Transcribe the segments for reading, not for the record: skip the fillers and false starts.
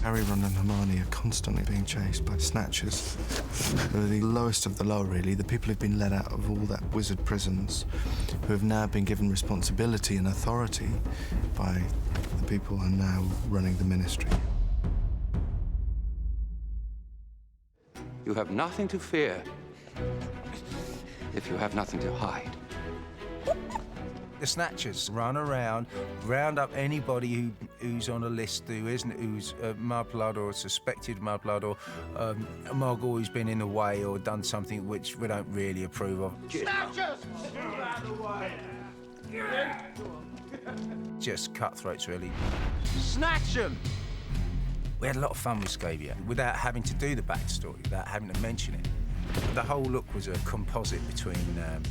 Harry, Ron and Hermione are constantly being chased by snatchers. They're the lowest of the low, really, the people who've been let out of all that wizard prisons, who have now been given responsibility and authority by the people who are now running the ministry. You have nothing to fear if you have nothing to hide. The snatchers run around, round up anybody who's on a list who's mudblood or suspected mudblood or a muggle who's been in the way or done something which we don't really approve of. Snatchers! Move out of the way! Just cutthroats, really. Snatch them! We had a lot of fun with Scabior without having to do the backstory, without having to mention it. The whole look was a composite between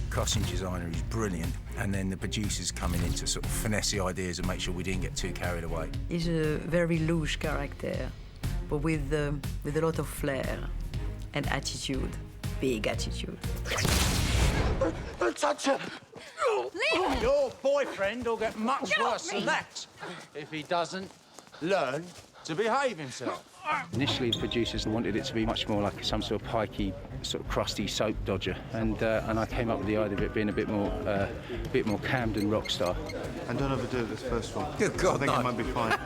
costume designer, who's brilliant, and then the producers coming in to sort of finesse the ideas and make sure we didn't get too carried away. He's a very loose character, but with a lot of flair and attitude, big attitude. Don't touch her! Leave! Your boyfriend will get much worse than that if he doesn't learn to behave himself. Initially, the producers wanted it to be much more like some sort of pikey, sort of crusty soap dodger, and I came up with the idea of it being a bit more Camden rock star. And don't overdo this first one. Good God, I think no. it might be fine.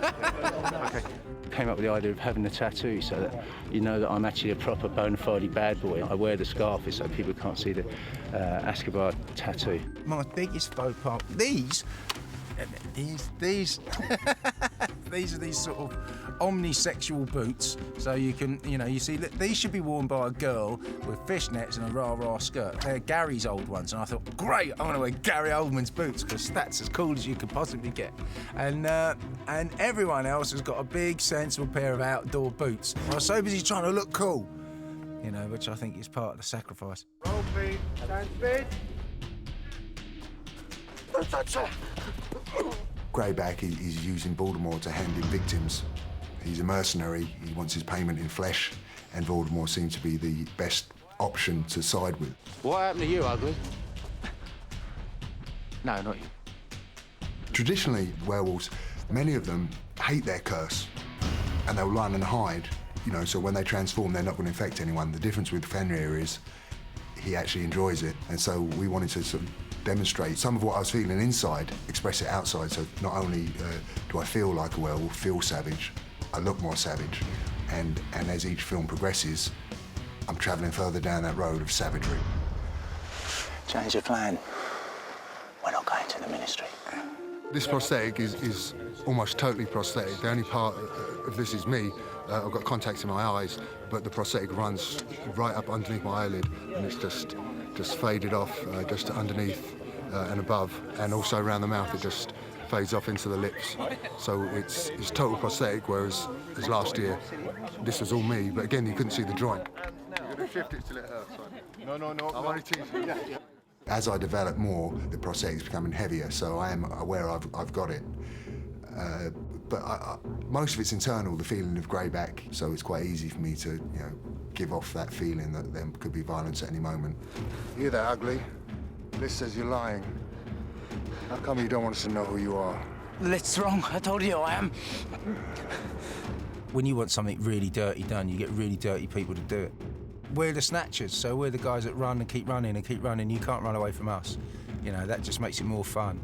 Okay. Came up with the idea of having a tattoo so that you know that I'm actually a proper bona fide bad boy. I wear the scarf so people can't see the Scabior tattoo. My biggest faux pas, these these are these sort of omnisexual boots, so you can, you see, these should be worn by a girl with fishnets and a rah-rah skirt. They're Gary's old ones, and I thought, great, I want to wear Gary Oldman's boots, because that's as cool as you could possibly get. And everyone else has got a big, sensible pair of outdoor boots. I was so busy trying to look cool, which I think is part of the sacrifice. Roll, please. Stand speed. Don't touch her! Greyback is using Voldemort to hand in victims. He's a mercenary, he wants his payment in flesh, and Voldemort seems to be the best option to side with. What happened to you, ugly? No, not you. Traditionally, werewolves, many of them hate their curse, and they'll run and hide, so when they transform, they're not going to infect anyone. The difference with Fenrir is he actually enjoys it, and so we wanted to sort of demonstrate some of what I was feeling inside, express it outside, so not only do I feel like a werewolf, feel savage, I look more savage, and as each film progresses, I'm travelling further down that road of savagery. Change your plan. We're not going to the ministry. This prosthetic is almost totally prosthetic. The only part of this is me. I've got contacts in my eyes, but the prosthetic runs right up underneath my eyelid, and it's just faded off just underneath and above, and also around the mouth it just fades off into the lips. So it's total prosthetic, whereas as last year this was all me, but again you couldn't see the joint. You're gonna shift it till it hurts, right? No. I'm only teasing. Yeah. As I develop more, the prosthetic's becoming heavier, so I am aware I've got it. But most of it's internal, the feeling of Greyback, so it's quite easy for me to, give off that feeling that there could be violence at any moment. You there, ugly? Liz says you're lying. How come you don't want us to know who you are? It's wrong. I told you I am. When you want something really dirty done, you get really dirty people to do it. We're the snatchers, so we're the guys that run and keep running and keep running. You can't run away from us. That just makes it more fun.